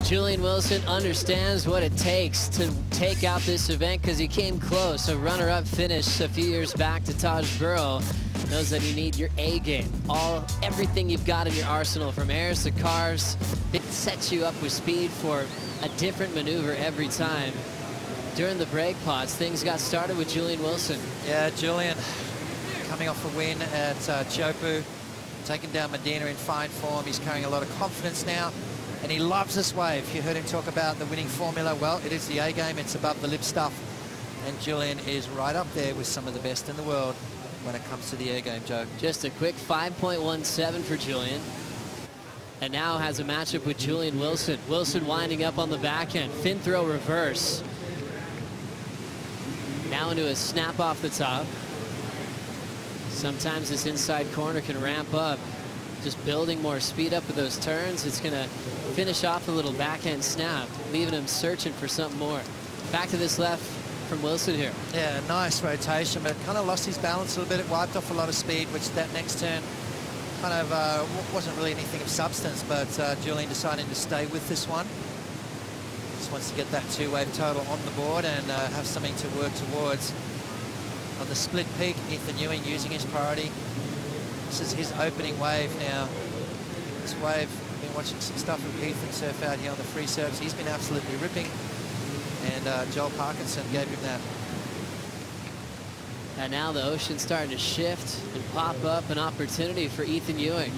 Julian Wilson understands what it takes to take out this event because he came close. A runner-up finish a few years back to Taj Burrow. Knows that you need your A game. Everything you've got in your arsenal, from airs to cars. It sets you up with speed for a different maneuver every time. During the break pods, things got started with Julian Wilson. Yeah, Julian coming off a win at Chopu, taking down Medina in fine form. He's carrying a lot of confidence now, and he loves this wave. You heard him talk about the winning formula. Well, it is the A game. It's above the lip stuff, and Julian is right up there with some of the best in the world when it comes to the air game, Joe. Just a quick 5.17 for Julian. And now has a matchup with Julian Wilson. Wilson winding up on the backhand. Fin throw reverse. Now into a snap off the top. Sometimes this inside corner can ramp up. Just building more speed up with those turns. It's going to finish off a little backhand snap, leaving him searching for something more. Back to this left from Wilson here. Yeah, nice rotation, but kind of lost his balance a little bit. It wiped off a lot of speed, which that next turn kind of wasn't really anything of substance, but Julian decided to stay with this one. Just wants to get that two-wave total on the board and have something to work towards. On the split peak, Ethan Ewing using his priority. This is his opening wave now. This wave, I've been watching some stuff with Ethan surf out here on the free serves. He's been absolutely ripping. And Joel Parkinson gave him that. And now the ocean's starting to shift and pop up an opportunity for Ethan Ewing.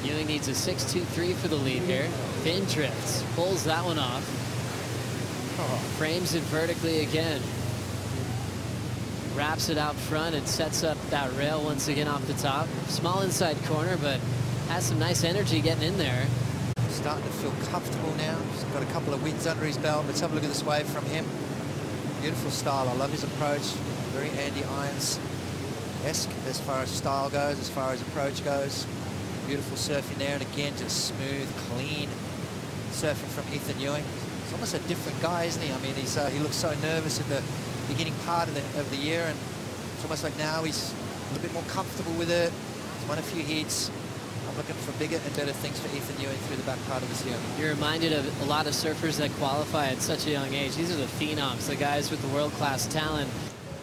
Ewing needs a 6-2-3 for the lead here. Fin drifts, pulls that one off. Frames it vertically again. Wraps it out front and sets up that rail once again off the top. Small inside corner, but has some nice energy getting in there. Starting to feel comfortable now. He's got a couple of wins under his belt. Let's have a look at this wave from him. Beautiful style. I love his approach. Very Andy Irons-esque as far as style goes, as far as approach goes. Beautiful surfing there, and again, just smooth, clean surfing from Ethan Ewing. He's almost a different guy, isn't he? I mean, he looks so nervous at the beginning part of the year, and it's almost like now he's a little bit more comfortable with it. He's won a few heats. I'm looking for bigger and better things for Ethan Ewing through the back part of this year. You're reminded of a lot of surfers that qualify at such a young age. These are the phenoms, the guys with the world-class talent.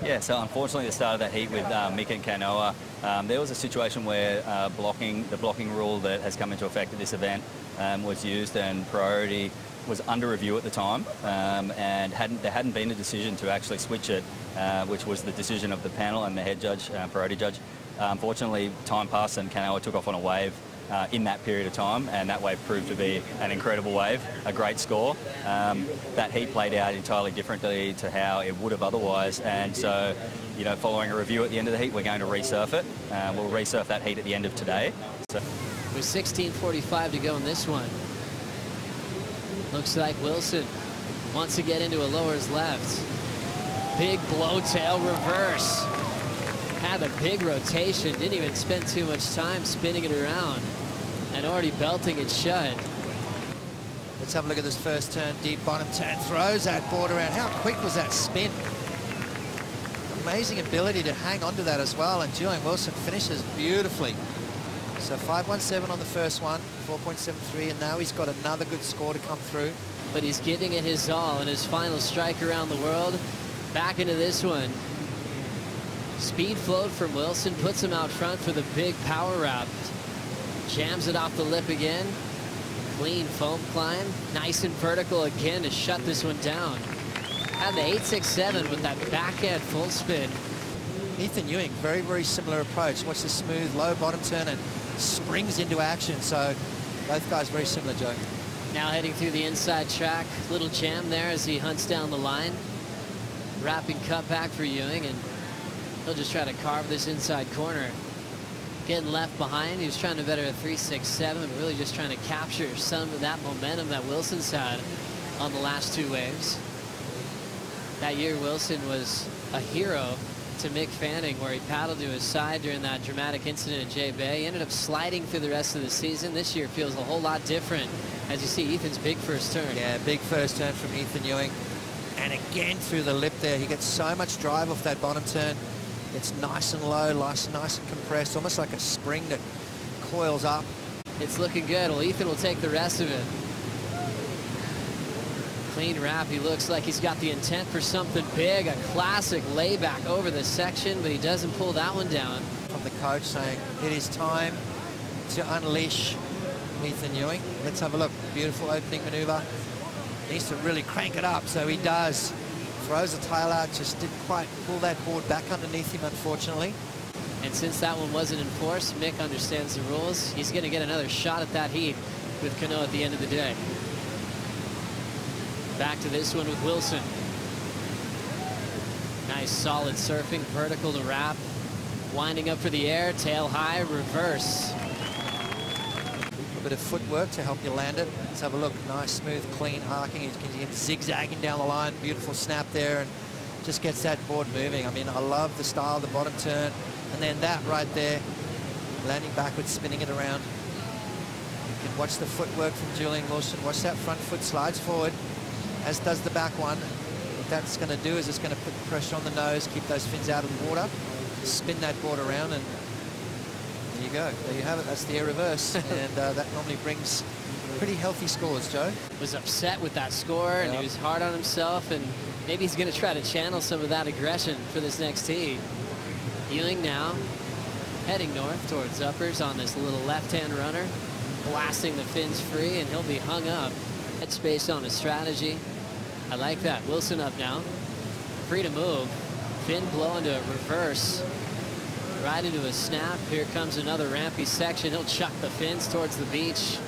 Yeah, so unfortunately the start of that heat with Mick and Kanoa, there was a situation where the blocking rule that has come into effect at this event was used, and priority was under review at the time, and there hadn't been a decision to actually switch it, which was the decision of the panel and the head judge, priority judge. Unfortunately, time passed and Kanoa took off on a wave in that period of time, and that wave proved to be an incredible wave, a great score. That heat played out entirely differently to how it would have otherwise, and so, you know, following a review at the end of the heat, we're going to resurf it. We'll resurf that heat at the end of today. So. With 16:45 to go in this one, looks like Wilson wants to get into a lowers left. Big blowtail reverse. Had a big rotation, didn't even spend too much time spinning it around, and already belting it shut. Let's have a look at this first turn, deep bottom turn, throws that board around. How quick was that spin? Amazing ability to hang onto that as well, and Julian Wilson finishes beautifully. So 5.17 on the first one, 4.73, and now he's got another good score to come through. But he's giving it his all in his final strike around the world. Back into this one. Speed float from Wilson, puts him out front for the big power wrap. Jams it off the lip again. Clean foam climb. Nice and vertical again to shut this one down. Had the 8.67 with that backhand full spin. Ethan Ewing, very, very similar approach. Watch the smooth, low bottom turn and springs into action. So both guys very similar, Joe. Now heading through the inside track. Little jam there as he hunts down the line. Wrapping cut back for Ewing, and he'll just try to carve this inside corner. Getting left behind. He was trying to better a 3.67, but really just trying to capture some of that momentum that Wilson's had on the last two waves. That year, Wilson was a hero to Mick Fanning, where he paddled to his side during that dramatic incident at J Bay. He ended up sliding through the rest of the season. This year feels a whole lot different. As you see, Ethan's big first turn. Yeah, big first turn from Ethan Ewing. And again through the lip there. He gets so much drive off that bottom turn. It's nice and low, nice and compressed, almost like a spring that coils up. It's looking good. Well, Ethan will take the rest of it. Clean wrap. He looks like he's got the intent for something big. A classic layback over the section, but he doesn't pull that one down. From the coach saying it is time to unleash Ethan Ewing. Let's have a look. Beautiful opening maneuver. Needs to really crank it up, so he does. Throws the tail out, just didn't quite pull that board back underneath him, unfortunately. And since that one wasn't enforced, Mick understands the rules. He's going to get another shot at that heat with Canoa at the end of the day. Back to this one with Wilson. Nice solid surfing, vertical to wrap. Winding up for the air, tail high, reverse. A bit of footwork to help you land it. Let's have a look. Nice, smooth, clean arcing. You can get zigzagging down the line. Beautiful snap there, and just gets that board moving. I mean, I love the style, the bottom turn, and then that right there, landing backwards, spinning it around. You can watch the footwork from Julian Wilson. Watch that front foot slides forward, as does the back one. What that's going to do is it's going to put pressure on the nose, keep those fins out of the water, spin that board around, and there you go. There you have it. That's the air reverse. And that normally brings pretty healthy scores, Joe. Was upset with that score, and he was hard on himself, and maybe he's going to try to channel some of that aggression for this next tee. Ewing now heading north towards uppers on this little left-hand runner, blasting the fins free, and he'll be hung up. Headspace on his strategy. I like that. Wilson up now. Free to move. Fin blow into a reverse. Right into a snap. Here comes another rampy section. He'll chuck the fins towards the beach.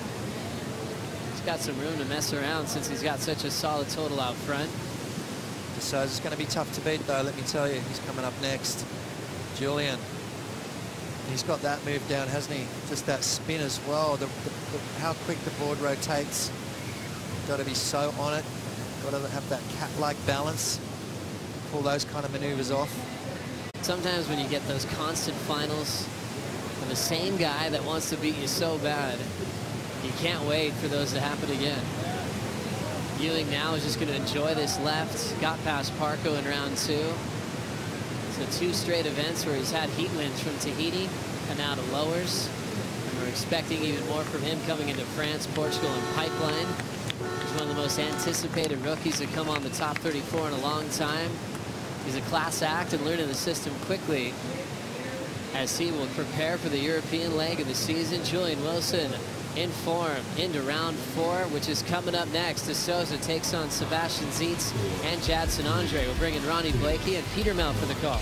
He's got some room to mess around since he's got such a solid total out front. So it's going to be tough to beat, though, let me tell you. He's coming up next. Julian. He's got that move down, hasn't he? Just that spin as well. How quick the board rotates. Got to be so on it. Got to have that cat-like balance. Pull those kind of maneuvers off. Sometimes when you get those constant finals from the same guy that wants to beat you so bad, you can't wait for those to happen again. Ewing now is just going to enjoy this left. Got past Parco in round 2. So 2 straight events where he's had heat wins from Tahiti and now to lowers. And we're expecting even more from him coming into France, Portugal, and Pipeline. He's one of the most anticipated rookies to come on the top 34 in a long time. He's a class act and learning the system quickly as he will prepare for the European leg of the season. Julian Wilson in form into round 4, which is coming up next. De Souza takes on Sebastian Zietz and Jadson Andre. We'll bring in Ronnie Blakey and Peter Mel for the call.